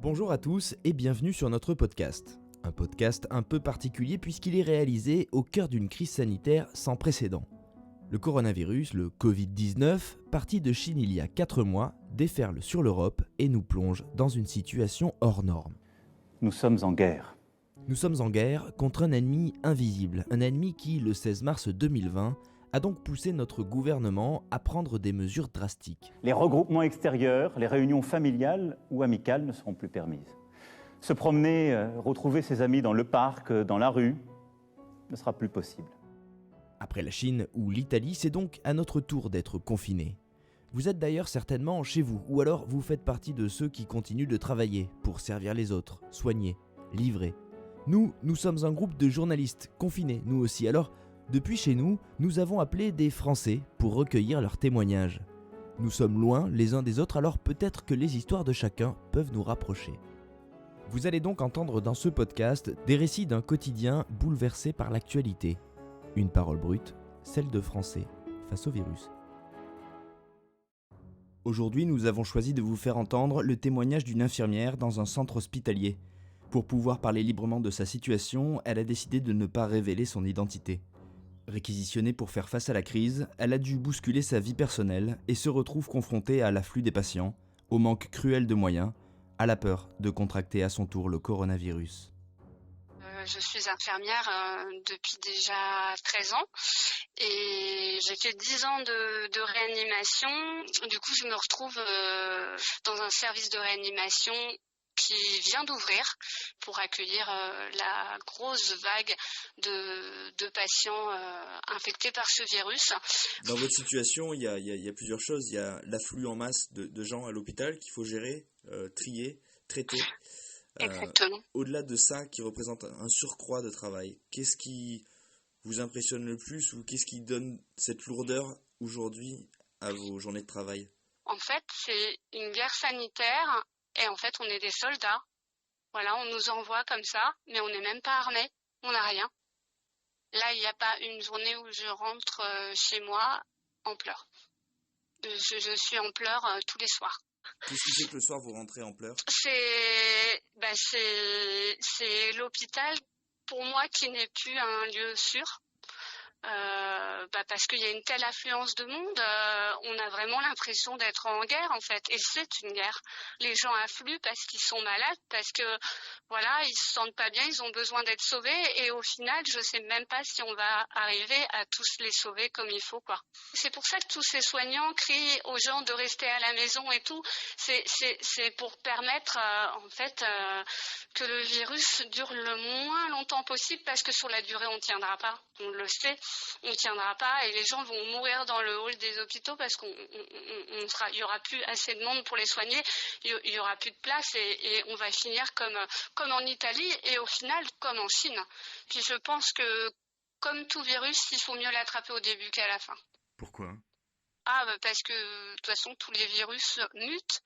Bonjour à tous et bienvenue sur notre podcast. Un podcast un peu particulier puisqu'il est réalisé au cœur d'une crise sanitaire sans précédent. Le coronavirus, le Covid-19, parti de Chine il y a 4 mois, déferle sur l'Europe et nous plonge dans une situation hors norme. Nous sommes en guerre. Nous sommes en guerre contre un ennemi invisible, un ennemi qui, le 16 mars 2020, a donc poussé notre gouvernement à prendre des mesures drastiques. Les regroupements extérieurs, les réunions familiales ou amicales ne seront plus permises. Se promener, retrouver ses amis dans le parc, dans la rue, ne sera plus possible. Après la Chine ou l'Italie, c'est donc à notre tour d'être confinés. Vous êtes d'ailleurs certainement chez vous, ou alors vous faites partie de ceux qui continuent de travailler pour servir les autres, soigner, livrer. Nous sommes un groupe de journalistes confinés, nous aussi. Alors, depuis chez nous, nous avons appelé des Français pour recueillir leurs témoignages. Nous sommes loin les uns des autres, alors peut-être que les histoires de chacun peuvent nous rapprocher. Vous allez donc entendre dans ce podcast des récits d'un quotidien bouleversé par l'actualité. Une parole brute, celle de Français face au virus. Aujourd'hui, nous avons choisi de vous faire entendre le témoignage d'une infirmière dans un centre hospitalier. Pour pouvoir parler librement de sa situation, elle a décidé de ne pas révéler son identité. Réquisitionnée pour faire face à la crise, elle a dû bousculer sa vie personnelle et se retrouve confrontée à l'afflux des patients, au manque cruel de moyens, à la peur de contracter à son tour le coronavirus. Je suis infirmière depuis déjà 13 ans et j'ai fait 10 ans de réanimation. Du coup, je me retrouve dans un service de réanimation qui vient d'ouvrir pour accueillir la grosse vague de patients infectés par ce virus. Dans votre situation, il y a plusieurs choses. Il y a l'afflux en masse de gens à l'hôpital qu'il faut gérer, trier, traiter. Exactement. Au-delà de ça, qui représente un surcroît de travail, qu'est-ce qui vous impressionne le plus ou qu'est-ce qui donne cette lourdeur aujourd'hui à vos journées de travail ? En fait, c'est une guerre sanitaire et en fait, on est des soldats. Voilà, on nous envoie comme ça, mais on n'est même pas armés, on n'a rien. Là, il n'y a pas une journée où je rentre chez moi en pleurs. Je suis en pleurs tous les soirs. Qu'est-ce qui fait que le soir vous rentrez en pleurs ? C'est l'hôpital pour moi qui n'est plus un lieu sûr. Parce qu'il y a une telle affluence de monde, on a vraiment l'impression d'être en guerre en fait, et c'est une guerre. Les gens affluent parce qu'ils sont malades, parce que voilà, ils se sentent pas bien, ils ont besoin d'être sauvés, et au final, je sais même pas si on va arriver à tous les sauver comme il faut quoi. C'est pour ça que tous ces soignants crient aux gens de rester à la maison et tout. C'est pour permettre en fait que le virus dure le moins longtemps possible, parce que sur la durée on tiendra pas, on le sait. On tiendra pas et les gens vont mourir dans le hall des hôpitaux parce il y aura plus assez de monde pour les soigner, il y aura plus de place et on va finir comme en Italie et au final comme en Chine. Puis je pense que comme tout virus, il faut mieux l'attraper au début qu'à la fin. Pourquoi ? Parce que de toute façon tous les virus mutent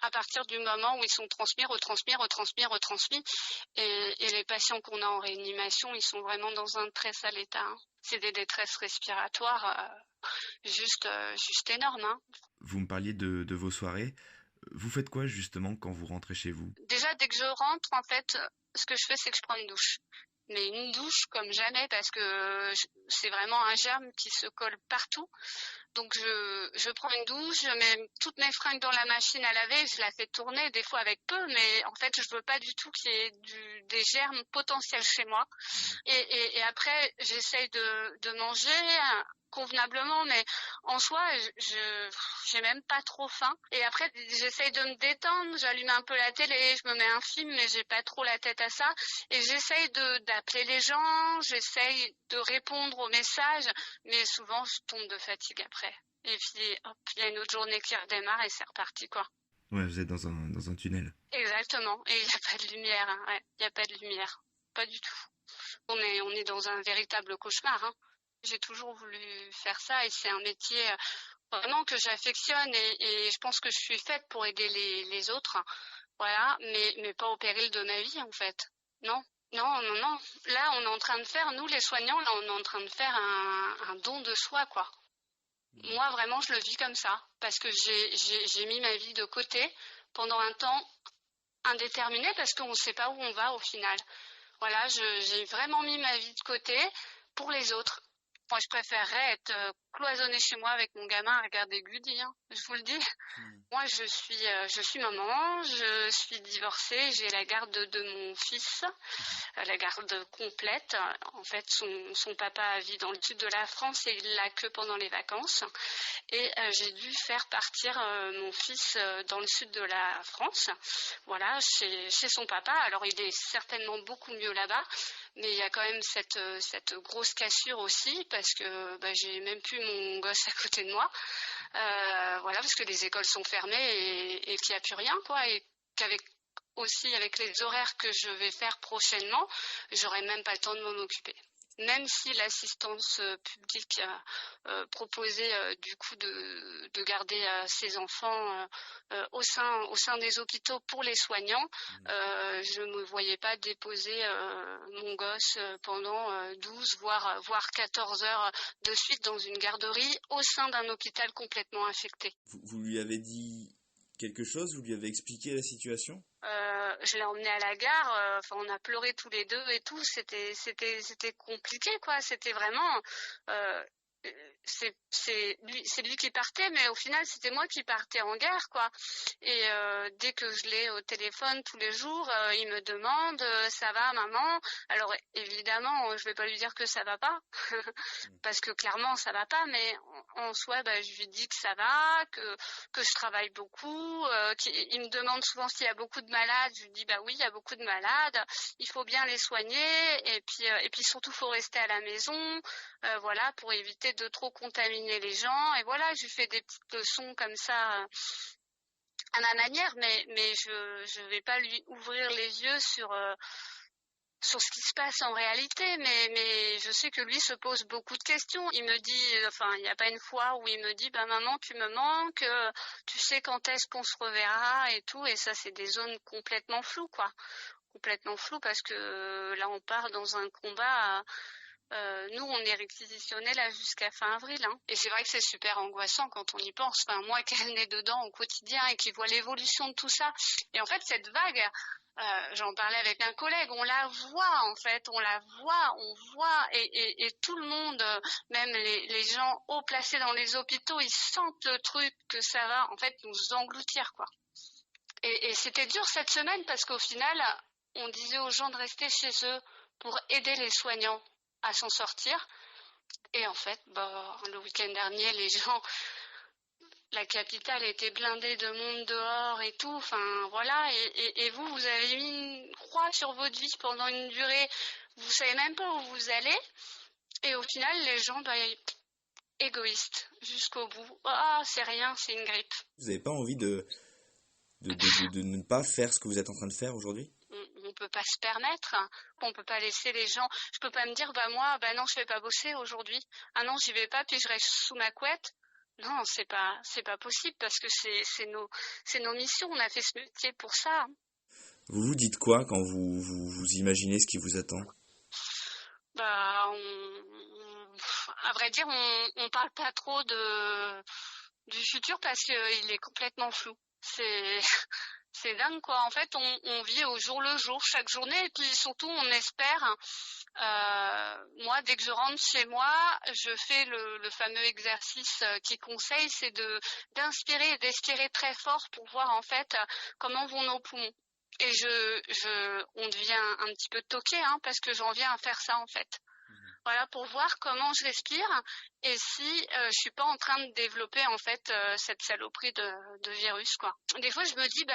à partir du moment où ils sont transmis. Et les patients qu'on a en réanimation, ils sont vraiment dans un très sale état. C'est des détresses respiratoires juste énormes. Vous me parliez de vos soirées. Vous faites quoi justement quand vous rentrez chez vous ? Déjà, dès que je rentre, en fait, ce que je fais, c'est que je prends une douche. Mais une douche comme jamais, parce que c'est vraiment un germe qui se colle partout. Donc je prends une douche, je mets toutes mes fringues dans la machine à laver, je la fais tourner des fois avec peu, mais en fait je veux pas du tout qu'il y ait des germes potentiels chez moi. Et après j'essaye de manger convenablement, mais en soi j'ai même pas trop faim. Et après j'essaye de me détendre, j'allume un peu la télé, je me mets un film, mais j'ai pas trop la tête à ça. Et j'essaye d'appeler les gens, j'essaye de répondre aux messages, mais souvent je tombe de fatigue après. Et puis hop, il y a une autre journée qui redémarre et c'est reparti quoi. Ouais, vous êtes dans un tunnel. Exactement, et il n'y a pas de lumière, hein. Ouais, il n'y a pas de lumière, pas du tout. On est dans un véritable cauchemar, hein. J'ai toujours voulu faire ça et c'est un métier vraiment que j'affectionne et je pense que je suis faite pour aider les autres, voilà, mais pas au péril de ma vie en fait. Non. Là, on est en train de faire, nous les soignants, là, on est en train de faire un don de soi, quoi. Moi, vraiment, je le vis comme ça, parce que j'ai mis ma vie de côté pendant un temps indéterminée parce qu'on ne sait pas où on va au final. Voilà, j'ai vraiment mis ma vie de côté pour les autres. Moi, je préférerais être cloisonnée chez moi avec mon gamin à regarder Gulli, hein, je vous le dis. Moi, je suis maman, je suis divorcée, j'ai la garde de mon fils, la garde complète. En fait, son papa vit dans le sud de la France et il l'a que pendant les vacances. Et j'ai dû faire partir mon fils dans le sud de la France, voilà, chez son papa. Alors, il est certainement beaucoup mieux là-bas, mais il y a quand même cette grosse cassure aussi, parce que j'ai même plus mon gosse à côté de moi. Voilà, parce que les écoles sont fermées et qu'il n'y a plus rien, quoi. Et qu'avec les horaires que je vais faire prochainement, j'aurai même pas le temps de m'en occuper. Même si l'assistance publique proposait du coup de garder ses enfants au sein des hôpitaux pour les soignants, je ne me voyais pas déposer mon gosse pendant 12 voire 14 heures de suite dans une garderie au sein d'un hôpital complètement infecté. Vous lui avez dit quelque chose? Vous lui avez expliqué la situation? Je l'ai emmené à la gare, on a pleuré tous les deux et tout, c'était compliqué, quoi. C'était vraiment c'est lui qui partait, mais au final c'était moi qui partais en guerre, quoi. Et dès que je l'ai au téléphone tous les jours, il me demande ça va maman? Alors évidemment je vais pas lui dire que ça va pas parce que clairement ça va pas, mais en soi je lui dis que ça va, que je travaille beaucoup, il me demande souvent s'il y a beaucoup de malades. Je lui dis oui, il y a beaucoup de malades, il faut bien les soigner, et puis surtout faut rester à la maison, voilà, pour éviter de trop contaminer les gens. Et voilà, je lui fais des petites leçons comme ça à ma manière, mais je vais pas lui ouvrir les yeux sur ce qui se passe en réalité, mais je sais que lui se pose beaucoup de questions. Il me dit, il n'y a pas une fois où il me dit maman, tu me manques, tu sais quand est-ce qu'on se reverra et tout. Et ça, c'est des zones complètement floues, quoi. Complètement floues, parce que là on part dans un combat. Nous, on est réquisitionnés là jusqu'à fin avril, hein. Et c'est vrai que c'est super angoissant quand on y pense. Moi qui ai le nez dedans au quotidien et qui vois l'évolution de tout ça. Et en fait, cette vague, j'en parlais avec un collègue, on la voit en fait, on voit, et tout le monde, même les gens haut placés dans les hôpitaux, ils sentent le truc, que ça va en fait nous engloutir, quoi. Et c'était dur cette semaine, parce qu'au final, on disait aux gens de rester chez eux pour aider les soignants à s'en sortir. Et en fait, le week-end dernier, les gens, la capitale était blindée de monde dehors et tout. Voilà. Et vous avez mis une croix sur votre vie pendant une durée. Vous savez même pas où vous allez. Et au final, les gens, égoïstes jusqu'au bout. Ah, c'est rien, c'est une grippe. Vous n'avez pas envie de ne pas faire ce que vous êtes en train de faire aujourd'hui? On peut pas se permettre, on peut pas laisser les gens. Je peux pas me dire moi non, je vais pas bosser aujourd'hui. Ah non, j'y vais pas, puis je reste sous ma couette. Non, c'est pas possible, parce que c'est nos missions. On a fait ce métier pour ça. Vous vous dites quoi quand vous imaginez ce qui vous attend? À vrai dire, on parle pas trop du futur, parce qu'il est complètement flou. C'est dingue, quoi. En fait, on vit au jour le jour, chaque journée, et puis surtout, on espère. Moi, dès que je rentre chez moi, je fais le fameux exercice qui conseille, c'est d'inspirer et d'expirer très fort pour voir en fait comment vont nos poumons. Et on devient un petit peu toqué, parce que j'en viens à faire ça en fait. Voilà, pour voir comment je respire et si je suis pas en train de développer en fait cette saloperie de virus, quoi. Des fois je me dis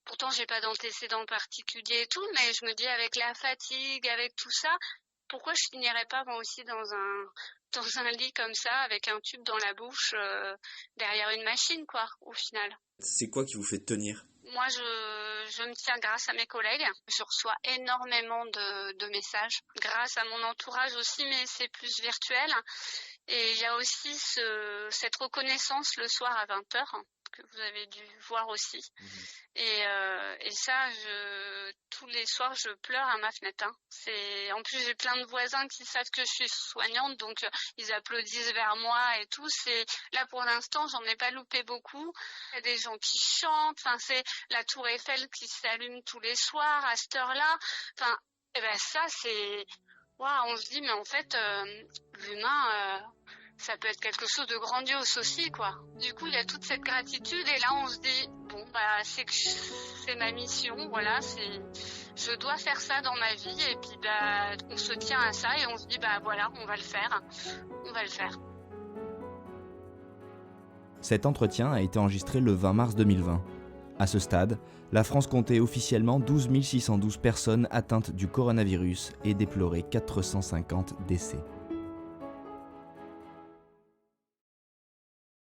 pourtant j'ai pas d'antécédents particuliers et tout, mais je me dis avec la fatigue, avec tout ça, pourquoi je finirais pas moi aussi dans un lit comme ça, avec un tube dans la bouche, derrière une machine, quoi, au final. C'est quoi qui vous fait tenir? Moi, je me tiens grâce à mes collègues. Je reçois énormément de messages, grâce à mon entourage aussi, mais c'est plus virtuel. Et il y a aussi cette reconnaissance le soir à 20h, que vous avez dû voir aussi. Et ça, tous les soirs, je pleure à ma fenêtre. En plus, j'ai plein de voisins qui savent que je suis soignante, donc ils applaudissent vers moi et tout. Là, pour l'instant, j'en ai pas loupé beaucoup. Il y a des gens qui chantent. Enfin, c'est la Tour Eiffel qui s'allume tous les soirs à cette heure-là. Enfin, ça, c'est... Waouh, on se dit, mais en fait, l'humain... ça peut être quelque chose de grandiose aussi, quoi. Du coup, il y a toute cette gratitude et là, on se dit, bon, c'est ma mission, voilà, je dois faire ça dans ma vie et puis, on se tient à ça et on se dit, voilà, on va le faire. Cet entretien a été enregistré le 20 mars 2020. À ce stade, la France comptait officiellement 12 612 personnes atteintes du coronavirus et déplorait 450 décès.